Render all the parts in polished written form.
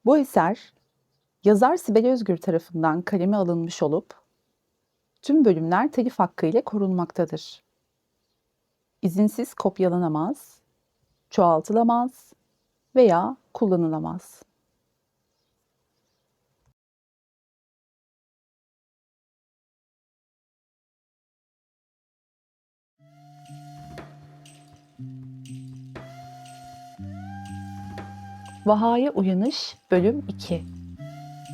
Bu eser, yazar Sibel Özgür tarafından kaleme alınmış olup, tüm bölümler telif hakkı ile korunmaktadır. İzinsiz kopyalanamaz, çoğaltılamaz veya kullanılamaz. Vaha'ya Uyanış Bölüm 2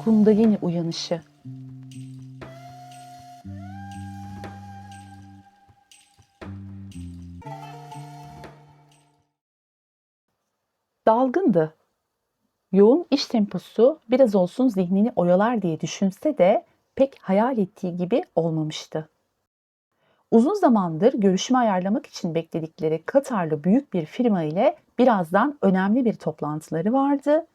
Kundalini Uyanışı. Dalgındı. Yoğun iş temposu biraz olsun zihnini oyalar diye düşünse de pek hayal ettiği gibi olmamıştı. Uzun zamandır görüşme ayarlamak için bekledikleri Katarlı büyük bir firma ile birazdan önemli bir toplantıları vardı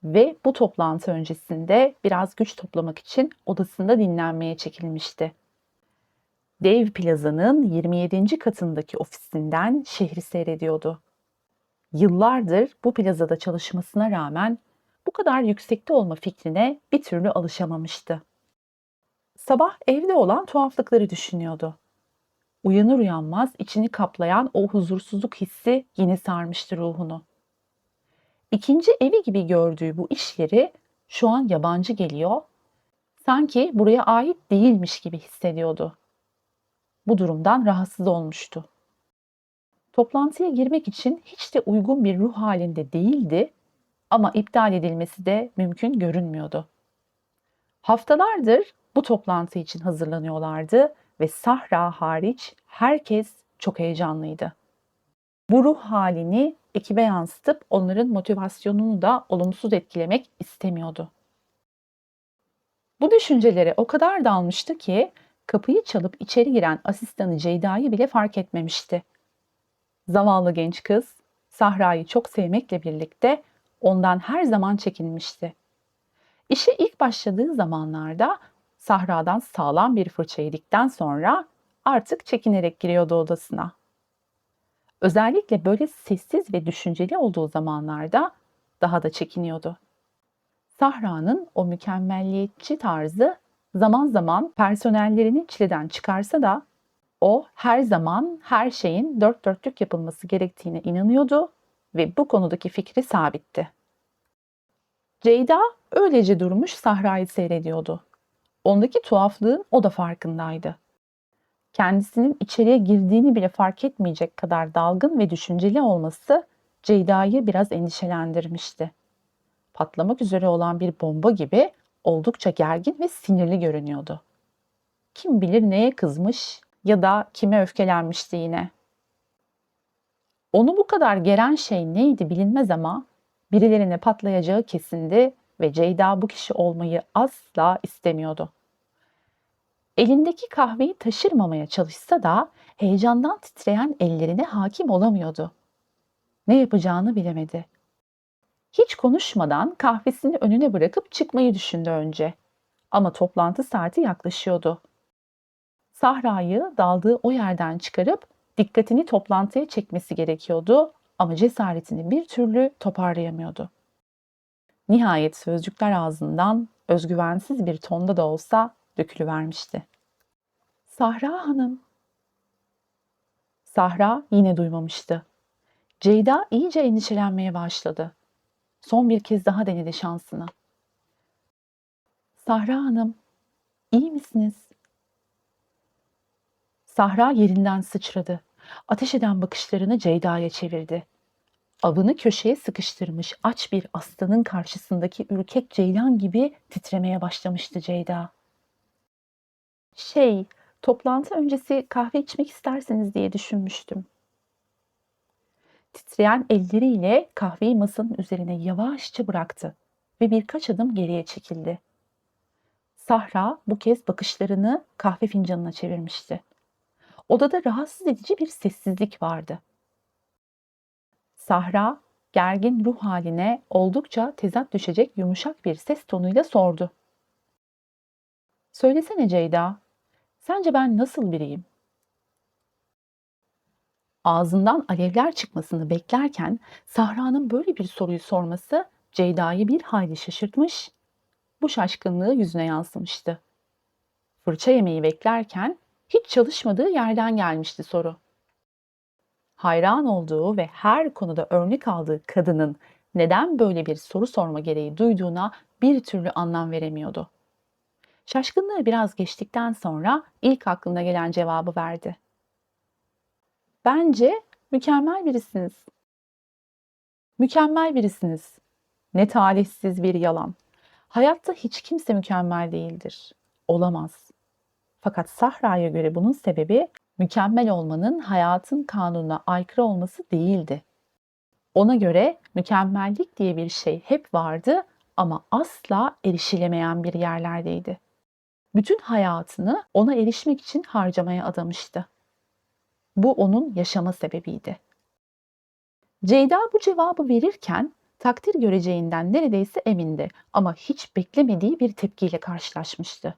ve bu toplantı öncesinde biraz güç toplamak için odasında dinlenmeye çekilmişti. Dev plazanın 27. katındaki ofisinden şehri seyrediyordu. Yıllardır bu plazada çalışmasına rağmen bu kadar yüksekte olma fikrine bir türlü alışamamıştı. Sabah evde olan tuhaflıkları düşünüyordu. Uyanır uyanmaz içini kaplayan o huzursuzluk hissi yine sarmıştı ruhunu. İkinci evi gibi gördüğü bu iş yeri şu an yabancı geliyor, sanki buraya ait değilmiş gibi hissediyordu. Bu durumdan rahatsız olmuştu. Toplantıya girmek için hiç de uygun bir ruh halinde değildi ama iptal edilmesi de mümkün görünmüyordu. Haftalardır bu toplantı için hazırlanıyorlardı ve Sahra hariç herkes çok heyecanlıydı. Bu ruh halini ekibe yansıtıp onların motivasyonunu da olumsuz etkilemek istemiyordu. Bu düşüncelere o kadar dalmıştı ki kapıyı çalıp içeri giren asistanı Ceyda'yı bile fark etmemişti. Zavallı genç kız Sahra'yı çok sevmekle birlikte ondan her zaman çekinmişti. İşe ilk başladığı zamanlarda Sahra'dan sağlam bir fırça yedikten sonra artık çekinerek giriyordu odasına. Özellikle böyle sessiz ve düşünceli olduğu zamanlarda daha da çekiniyordu. Sahra'nın o mükemmelliyetçi tarzı zaman zaman personellerini çileden çıkarsa da o her zaman her şeyin dört dörtlük yapılması gerektiğine inanıyordu ve bu konudaki fikri sabitti. Ceyda öylece durmuş Sahra'yı seyrediyordu. Ondaki tuhaflığın o da farkındaydı. Kendisinin içeriye girdiğini bile fark etmeyecek kadar dalgın ve düşünceli olması Ceyda'yı biraz endişelendirmişti. Patlamak üzere olan bir bomba gibi oldukça gergin ve sinirli görünüyordu. Kim bilir neye kızmış ya da kime öfkelenmişti yine. Onu bu kadar geren şey neydi bilinmez ama birilerine patlayacağı kesindi ve Ceyda bu kişi olmayı asla istemiyordu. Elindeki kahveyi taşırmamaya çalışsa da heyecandan titreyen ellerine hakim olamıyordu. Ne yapacağını bilemedi. Hiç konuşmadan kahvesini önüne bırakıp çıkmayı düşündü önce. Ama toplantı saati yaklaşıyordu. Sahra'yı daldığı o yerden çıkarıp dikkatini toplantıya çekmesi gerekiyordu ama cesaretini bir türlü toparlayamıyordu. Nihayet sözcükler ağzından özgüvensiz bir tonda da olsa dökülüvermişti. Sahra Hanım. Sahra yine duymamıştı. Ceyda iyice endişelenmeye başladı. Son bir kez daha denedi şansını. Sahra Hanım, iyi misiniz? Sahra yerinden sıçradı. Ateş eden bakışlarını Ceyda'ya çevirdi. Avını köşeye sıkıştırmış aç bir aslanın karşısındaki ürkek ceylan gibi titremeye başlamıştı Ceyda. Toplantı öncesi kahve içmek isterseniz diye düşünmüştüm. Titreyen elleriyle kahveyi masanın üzerine yavaşça bıraktı ve birkaç adım geriye çekildi. Sahra bu kez bakışlarını kahve fincanına çevirmişti. Odada rahatsız edici bir sessizlik vardı. Sahra, gergin ruh haline oldukça tezat düşecek yumuşak bir ses tonuyla sordu. Söylesene Ceyda, sence ben nasıl biriyim? Ağzından alevler çıkmasını beklerken Sahra'nın böyle bir soruyu sorması Ceyda'yı bir hayli şaşırtmış, bu şaşkınlığı yüzüne yansımıştı. Fırça yemeyi beklerken hiç çalışmadığı yerden gelmişti soru. Hayran olduğu ve her konuda örnek aldığı kadının neden böyle bir soru sorma gereği duyduğuna bir türlü anlam veremiyordu. Şaşkınlığı biraz geçtikten sonra ilk aklına gelen cevabı verdi. Bence mükemmel birisiniz. Mükemmel birisiniz. Ne talihsiz bir yalan. Hayatta hiç kimse mükemmel değildir. Olamaz. Fakat Sahra'ya göre bunun sebebi mükemmel olmanın hayatın kanununa aykırı olması değildi. Ona göre mükemmellik diye bir şey hep vardı ama asla erişilemeyen bir yerlerdeydi. Bütün hayatını ona erişmek için harcamaya adamıştı. Bu onun yaşama sebebiydi. Ceyda bu cevabı verirken takdir göreceğinden neredeyse emindi ama hiç beklemediği bir tepkiyle karşılaşmıştı.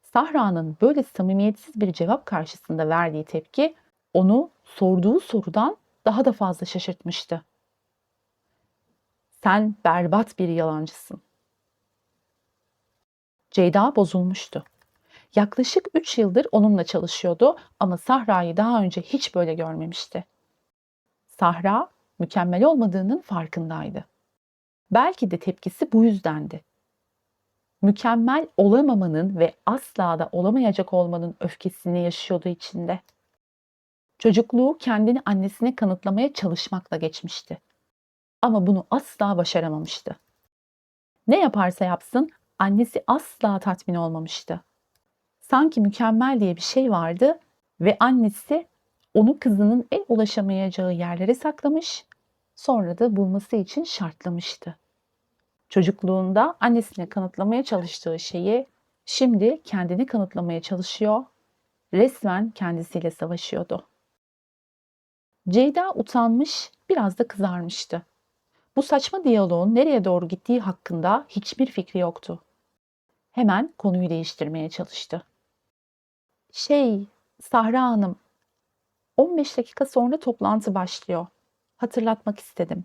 Sahra'nın böyle samimiyetsiz bir cevap karşısında verdiği tepki onu sorduğu sorudan daha da fazla şaşırtmıştı. Sen berbat bir yalancısın. Ceyda bozulmuştu. Yaklaşık 3 yıldır onunla çalışıyordu ama Sahra'yı daha önce hiç böyle görmemişti. Sahra mükemmel olmadığının farkındaydı. Belki de tepkisi bu yüzdendi. Mükemmel olamamanın ve asla da olamayacak olmanın öfkesini yaşıyordu içinde. Çocukluğu kendini annesine kanıtlamaya çalışmakla geçmişti. Ama bunu asla başaramamıştı. Ne yaparsa yapsın annesi asla tatmin olmamıştı. Sanki mükemmel diye bir şey vardı ve annesi onu kızının en ulaşamayacağı yerlere saklamış, sonra da bulması için şartlamıştı. Çocukluğunda annesine kanıtlamaya çalıştığı şeyi şimdi kendine kanıtlamaya çalışıyor, resmen kendisiyle savaşıyordu. Ceyda utanmış, biraz da kızarmıştı. Bu saçma diyaloğun nereye doğru gittiği hakkında hiçbir fikri yoktu. Hemen konuyu değiştirmeye çalıştı. Sahra Hanım, 15 dakika sonra toplantı başlıyor. Hatırlatmak istedim.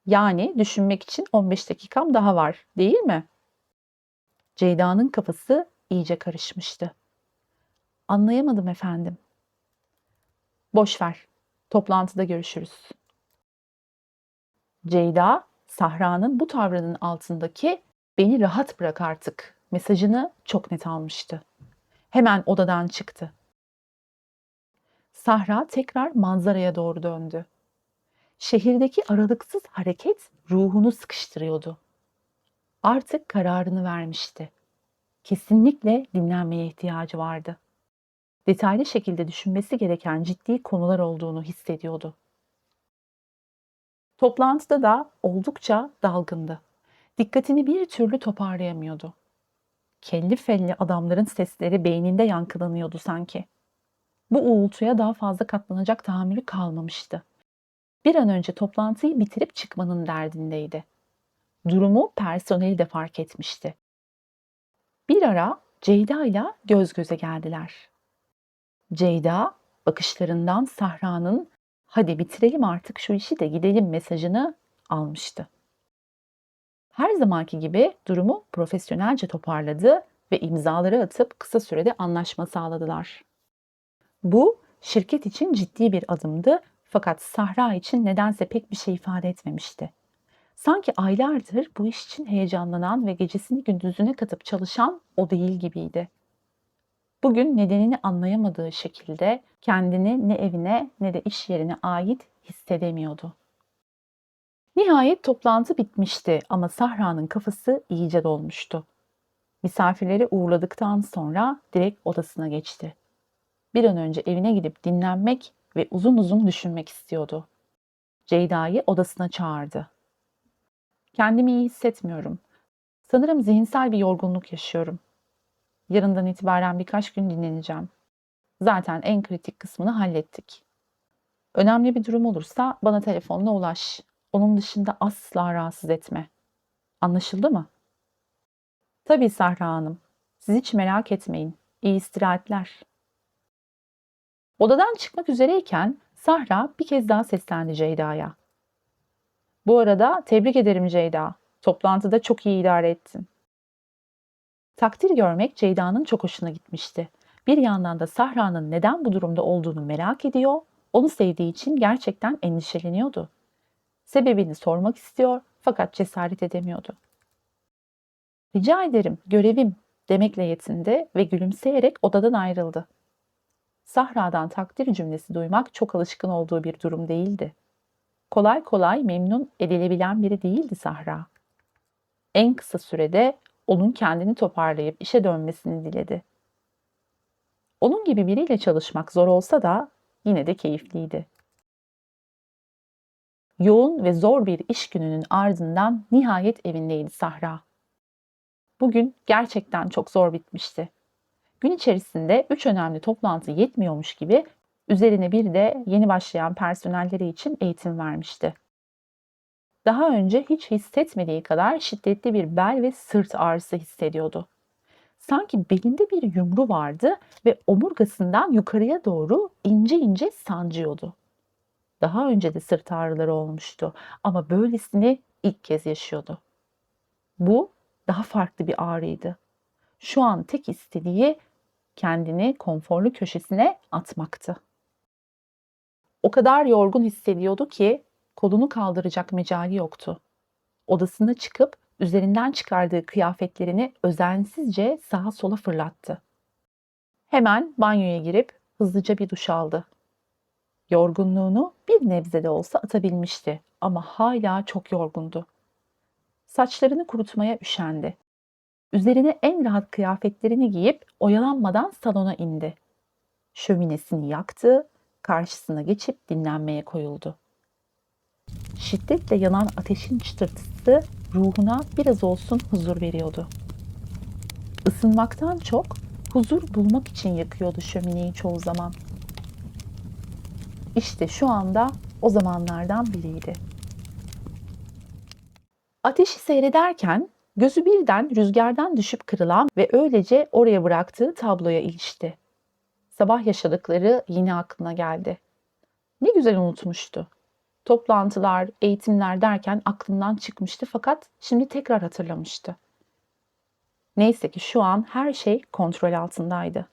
Yani düşünmek için 15 dakikam daha var, değil mi? Ceyda'nın kafası iyice karışmıştı. Anlayamadım efendim. Boş ver. Toplantıda görüşürüz. Ceyda, Sahra'nın bu tavrının altındaki "beni rahat bırak artık" mesajını çok net almıştı. Hemen odadan çıktı. Sahra tekrar manzaraya doğru döndü. Şehirdeki aralıksız hareket ruhunu sıkıştırıyordu. Artık kararını vermişti. Kesinlikle dinlenmeye ihtiyacı vardı. Detaylı şekilde düşünmesi gereken ciddi konular olduğunu hissediyordu. Toplantıda da oldukça dalgındı. Dikkatini bir türlü toparlayamıyordu. Kelli felli adamların sesleri beyninde yankılanıyordu sanki. Bu uğultuya daha fazla katlanacak tahammülü kalmamıştı. Bir an önce toplantıyı bitirip çıkmanın derdindeydi. Durumu personeli de fark etmişti. Bir ara Ceyda ile göz göze geldiler. Ceyda bakışlarından Sahra'nın "hadi bitirelim artık şu işi de gidelim" mesajını almıştı. Her zamanki gibi durumu profesyonelce toparladı ve imzaları atıp kısa sürede anlaşma sağladılar. Bu şirket için ciddi bir adımdı fakat Sahra için nedense pek bir şey ifade etmemişti. Sanki aylardır bu iş için heyecanlanan ve gecesini gündüzüne katıp çalışan o değil gibiydi. Bugün nedenini anlayamadığı şekilde kendini ne evine ne de iş yerine ait hissedemiyordu. Nihayet toplantı bitmişti ama Sahra'nın kafası iyice dolmuştu. Misafirleri uğurladıktan sonra direkt odasına geçti. Bir an önce evine gidip dinlenmek ve uzun uzun düşünmek istiyordu. Ceyda'yı odasına çağırdı. "Kendimi iyi hissetmiyorum. Sanırım zihinsel bir yorgunluk yaşıyorum. Yarından itibaren birkaç gün dinleneceğim. Zaten en kritik kısmını hallettik. Önemli bir durum olursa bana telefonla ulaş. Onun dışında asla rahatsız etme. Anlaşıldı mı?" "Tabii Sahra Hanım. Siz hiç merak etmeyin. İyi istirahatler." Odadan çıkmak üzereyken Sahra bir kez daha seslendi Ceyda'ya. Bu arada tebrik ederim Ceyda. Toplantıda çok iyi idare ettin. Takdir görmek Ceyda'nın çok hoşuna gitmişti. Bir yandan da Sahra'nın neden bu durumda olduğunu merak ediyor, onu sevdiği için gerçekten endişeleniyordu. Sebebini sormak istiyor fakat cesaret edemiyordu. Rica ederim, görevim demekle yetindi ve gülümseyerek odadan ayrıldı. Sahra'dan takdir cümlesi duymak çok alışkın olduğu bir durum değildi. Kolay kolay memnun edilebilen biri değildi Sahra. En kısa sürede onun kendini toparlayıp işe dönmesini diledi. Onun gibi biriyle çalışmak zor olsa da yine de keyifliydi. Yoğun ve zor bir iş gününün ardından nihayet evindeydi Sahra. Bugün gerçekten çok zor bitmişti. Gün içerisinde 3 önemli toplantı yetmiyormuş gibi üzerine bir de yeni başlayan personelleri için eğitim vermişti. Daha önce hiç hissetmediği kadar şiddetli bir bel ve sırt ağrısı hissediyordu. Sanki belinde bir yumru vardı ve omurgasından yukarıya doğru ince ince sancıyordu. Daha önce de sırt ağrıları olmuştu ama böylesini ilk kez yaşıyordu. Bu daha farklı bir ağrıydı. Şu an tek istediği kendini konforlu köşesine atmaktı. O kadar yorgun hissediyordu ki kolunu kaldıracak mecali yoktu. Odasına çıkıp üzerinden çıkardığı kıyafetlerini özensizce sağa sola fırlattı. Hemen banyoya girip hızlıca bir duş aldı. Yorgunluğunu bir nebze de olsa atabilmişti ama hala çok yorgundu. Saçlarını kurutmaya üşendi. Üzerine en rahat kıyafetlerini giyip oyalanmadan salona indi. Şöminesini yaktı, karşısına geçip dinlenmeye koyuldu. Şiddetle yanan ateşin çıtırtısı ruhuna biraz olsun huzur veriyordu. Isınmaktan çok huzur bulmak için yakıyordu şömineyi çoğu zaman. İşte şu anda o zamanlardan biriydi. Ateşi seyrederken gözü birden rüzgardan düşüp kırılan ve öylece oraya bıraktığı tabloya ilişti. Sabah yaşadıkları yine aklına geldi. Ne güzel unutmuştu. Toplantılar, eğitimler derken aklından çıkmıştı fakat şimdi tekrar hatırlamıştı. Neyse ki şu an her şey kontrol altındaydı.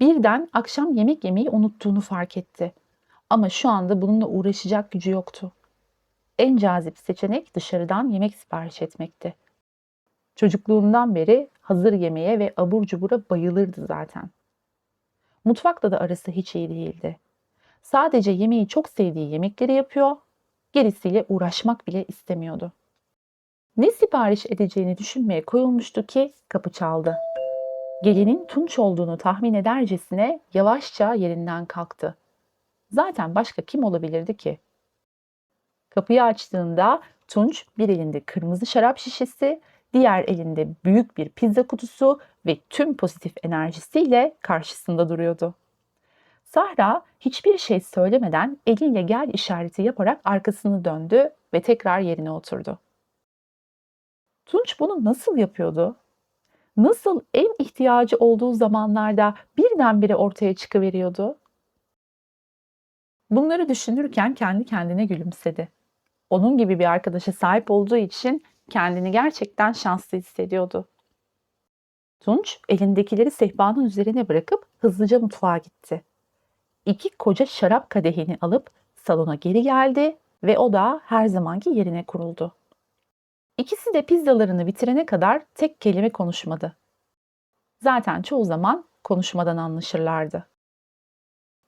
Birden akşam yemek yemeyi unuttuğunu fark etti. Ama şu anda bununla uğraşacak gücü yoktu. En cazip seçenek dışarıdan yemek sipariş etmekti. Çocukluğundan beri hazır yemeğe ve abur cubura bayılırdı zaten. Mutfakla da arası hiç iyi değildi. Sadece yemeği çok sevdiği yemekleri yapıyor, gerisiyle uğraşmak bile istemiyordu. Ne sipariş edeceğini düşünmeye koyulmuştu ki kapı çaldı. Gelinin Tunç olduğunu tahmin edercesine yavaşça yerinden kalktı. Zaten başka kim olabilirdi ki? Kapıyı açtığında Tunç bir elinde kırmızı şarap şişesi, diğer elinde büyük bir pizza kutusu ve tüm pozitif enerjisiyle karşısında duruyordu. Sahra hiçbir şey söylemeden eliyle gel işareti yaparak arkasını döndü ve tekrar yerine oturdu. Tunç bunu nasıl yapıyordu? Nasıl en ihtiyacı olduğu zamanlarda birdenbire ortaya çıkıveriyordu? Bunları düşünürken kendi kendine gülümsedi. Onun gibi bir arkadaşa sahip olduğu için kendini gerçekten şanslı hissediyordu. Tunç elindekileri sehpanın üzerine bırakıp hızlıca mutfağa gitti. 2 koca şarap kadehini alıp salona geri geldi ve o da her zamanki yerine kuruldu. İkisi de pizzalarını bitirene kadar tek kelime konuşmadı. Zaten çoğu zaman konuşmadan anlaşırlardı.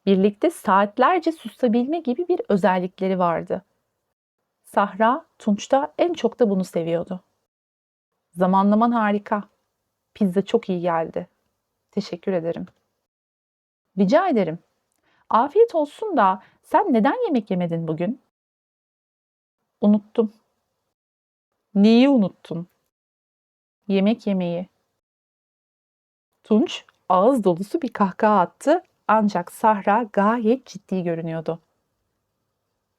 Birlikte saatlerce susabilme gibi bir özellikleri vardı. Sahra, Tunç'ta en çok da bunu seviyordu. Zamanlaman harika. Pizza çok iyi geldi. Teşekkür ederim. Rica ederim. Afiyet olsun da sen neden yemek yemedin bugün? Unuttum. Neyi unuttun? Yemek yemeyi. Tunç ağız dolusu bir kahkaha attı ancak Sahra gayet ciddi görünüyordu.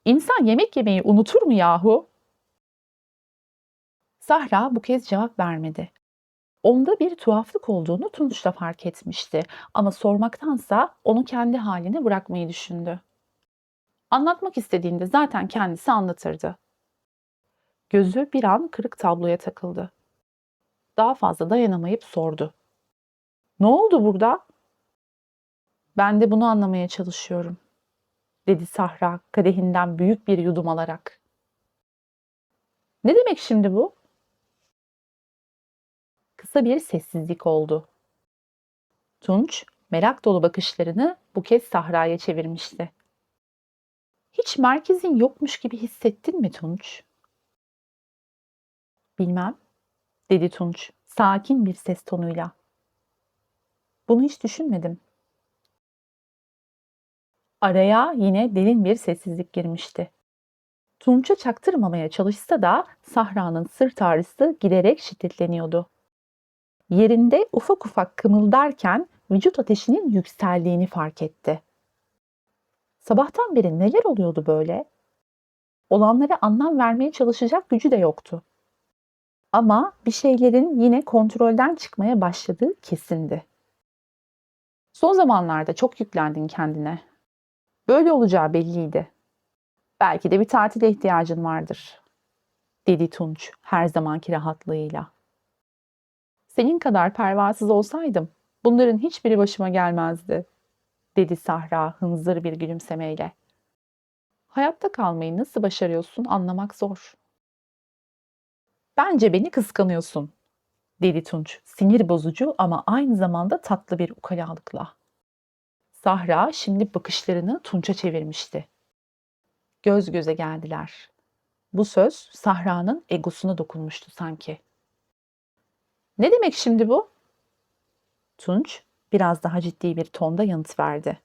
İnsan yemek yemeyi unutur mu yahu? Sahra bu kez cevap vermedi. Onda bir tuhaflık olduğunu Tunç da fark etmişti ama sormaktansa onu kendi haline bırakmayı düşündü. Anlatmak istediğinde zaten kendisi anlatırdı. Gözü bir an kırık tabloya takıldı. Daha fazla dayanamayıp sordu. Ne oldu burada? Ben de bunu anlamaya çalışıyorum, dedi Sahra kadehinden büyük bir yudum alarak. Ne demek şimdi bu? Kısa bir sessizlik oldu. Tunç, merak dolu bakışlarını bu kez Sahra'ya çevirmişti. Hiç merkezin yokmuş gibi hissettin mi Tunç? Bilmem, dedi Tunç, sakin bir ses tonuyla. Bunu hiç düşünmedim. Araya yine derin bir sessizlik girmişti. Tunç'a çaktırmamaya çalışsa da Sahra'nın sırt ağrısı giderek şiddetleniyordu. Yerinde ufak ufak kımıldarken vücut ateşinin yükseldiğini fark etti. Sabahtan beri neler oluyordu böyle? Olanlara anlam vermeye çalışacak gücü de yoktu. Ama bir şeylerin yine kontrolden çıkmaya başladığı kesindi. Son zamanlarda çok yüklendin kendine. Böyle olacağı belliydi. Belki de bir tatile ihtiyacın vardır, dedi Tunç her zamanki rahatlığıyla. Senin kadar pervasız olsaydım bunların hiçbiri başıma gelmezdi, dedi Sahra hınzır bir gülümsemeyle. Hayatta kalmayı nasıl başarıyorsun anlamak zor. Bence beni kıskanıyorsun, dedi Tunç sinir bozucu ama aynı zamanda tatlı bir ukalalıkla. Sahra şimdi bakışlarını Tunç'a çevirmişti. Göz göze geldiler. Bu söz Sahra'nın egosuna dokunmuştu sanki. Ne demek şimdi bu? Tunç biraz daha ciddi bir tonda yanıt verdi.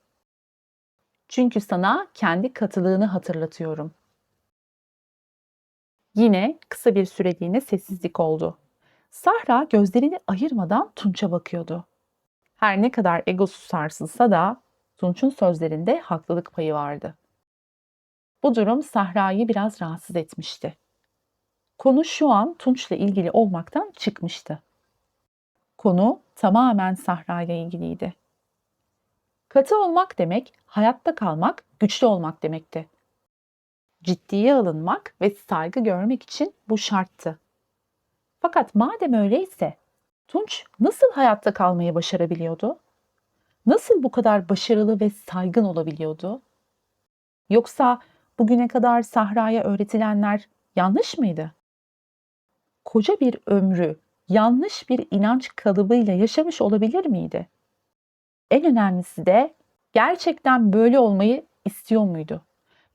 Çünkü sana kendi katılığını hatırlatıyorum. Yine kısa bir süreliğine sessizlik oldu. Sahra gözlerini ayırmadan Tunç'a bakıyordu. Her ne kadar egosu sarsılsa da Tunç'un sözlerinde haklılık payı vardı. Bu durum Sahra'yı biraz rahatsız etmişti. Konu şu an Tunç'la ilgili olmaktan çıkmıştı. Konu tamamen Sahra ile ilgiliydi. Katı olmak demek, hayatta kalmak, güçlü olmak demekti. Ciddiye alınmak ve saygı görmek için bu şarttı. Fakat madem öyleyse, Tunç nasıl hayatta kalmayı başarabiliyordu? Nasıl bu kadar başarılı ve saygın olabiliyordu? Yoksa bugüne kadar Sahra'ya öğretilenler yanlış mıydı? Koca bir ömrü yanlış bir inanç kalıbıyla yaşamış olabilir miydi? En önemlisi de gerçekten böyle olmayı istiyor muydu?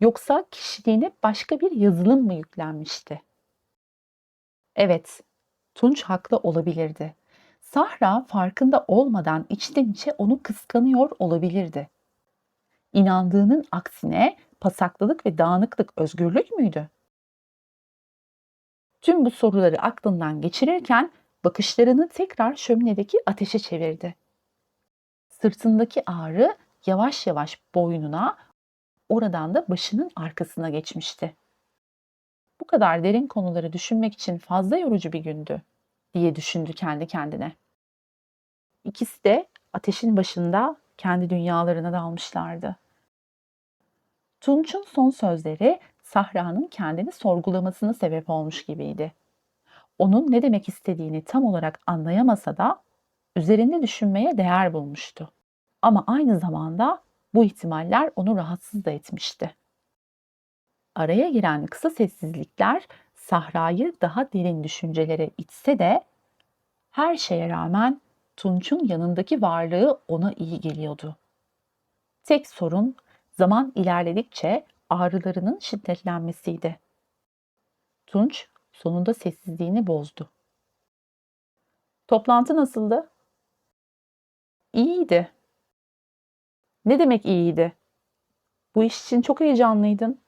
Yoksa kişiliğine başka bir yazılım mı yüklenmişti? Evet, Tunç haklı olabilirdi. Sahra farkında olmadan içten içe onu kıskanıyor olabilirdi. İnandığının aksine pasaklılık ve dağınıklık özgürlük müydü? Tüm bu soruları aklından geçirirken bakışlarını tekrar şöminedeki ateşe çevirdi. Sırtındaki ağrı yavaş yavaş boynuna, oradan da başının arkasına geçmişti. Bu kadar derin konuları düşünmek için fazla yorucu bir gündü, diye düşündü kendi kendine. İkisi de ateşin başında kendi dünyalarına dalmışlardı. Tunç'un son sözleri Sahra'nın kendini sorgulamasına sebep olmuş gibiydi. Onun ne demek istediğini tam olarak anlayamasa da üzerinde düşünmeye değer bulmuştu. Ama aynı zamanda bu ihtimaller onu rahatsız da etmişti. Araya giren kısa sessizlikler Sahra'yı daha derin düşüncelere itse de her şeye rağmen Tunç'un yanındaki varlığı ona iyi geliyordu. Tek sorun zaman ilerledikçe ağrılarının şiddetlenmesiydi. Tunç sonunda sessizliğini bozdu. Toplantı nasıldı? İyiydi. Ne demek iyiydi? Bu iş için çok heyecanlıydın.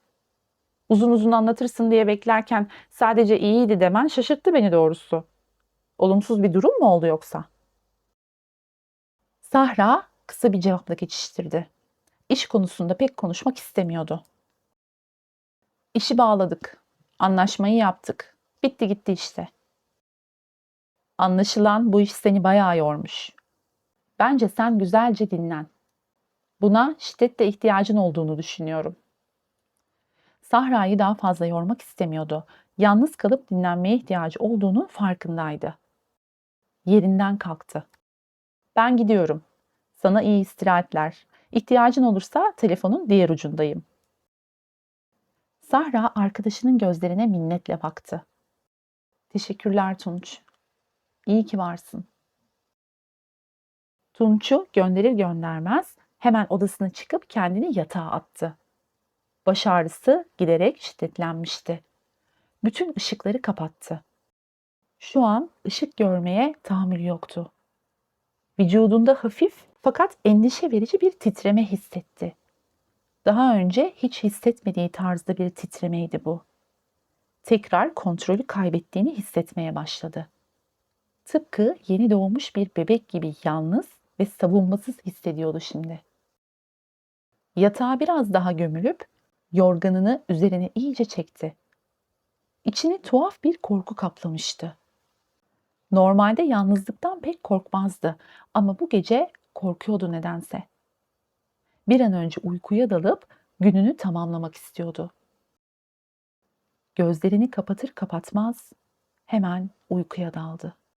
Uzun uzun anlatırsın diye beklerken sadece iyiydi demen şaşırttı beni doğrusu. Olumsuz bir durum mu oldu yoksa? Sahra kısa bir cevapla geçiştirdi. İş konusunda pek konuşmak istemiyordu. İşi bağladık. Anlaşmayı yaptık. Bitti gitti işte. Anlaşılan bu iş seni bayağı yormuş. Bence sen güzelce dinlen. Buna şiddetle ihtiyacın olduğunu düşünüyorum. Sahra'yı daha fazla yormak istemiyordu. Yalnız kalıp dinlenmeye ihtiyacı olduğunun farkındaydı. Yerinden kalktı. Ben gidiyorum. Sana iyi istirahatler. İhtiyacın olursa telefonun diğer ucundayım. Sahra arkadaşının gözlerine minnetle baktı. Teşekkürler Tunç. İyi ki varsın. Tunç'u gönderir göndermez hemen odasına çıkıp kendini yatağa attı. Baş ağrısı giderek şiddetlenmişti. Bütün ışıkları kapattı. Şu an ışık görmeye tahammülü yoktu. Vücudunda hafif fakat endişe verici bir titreme hissetti. Daha önce hiç hissetmediği tarzda bir titremeydi bu. Tekrar kontrolü kaybettiğini hissetmeye başladı. Tıpkı yeni doğmuş bir bebek gibi yalnız ve savunmasız hissediyordu şimdi. Yatağa biraz daha gömülüp yorganını üzerine iyice çekti. İçini tuhaf bir korku kaplamıştı. Normalde yalnızlıktan pek korkmazdı ama bu gece korkuyordu nedense. Bir an önce uykuya dalıp gününü tamamlamak istiyordu. Gözlerini kapatır kapatmaz hemen uykuya daldı.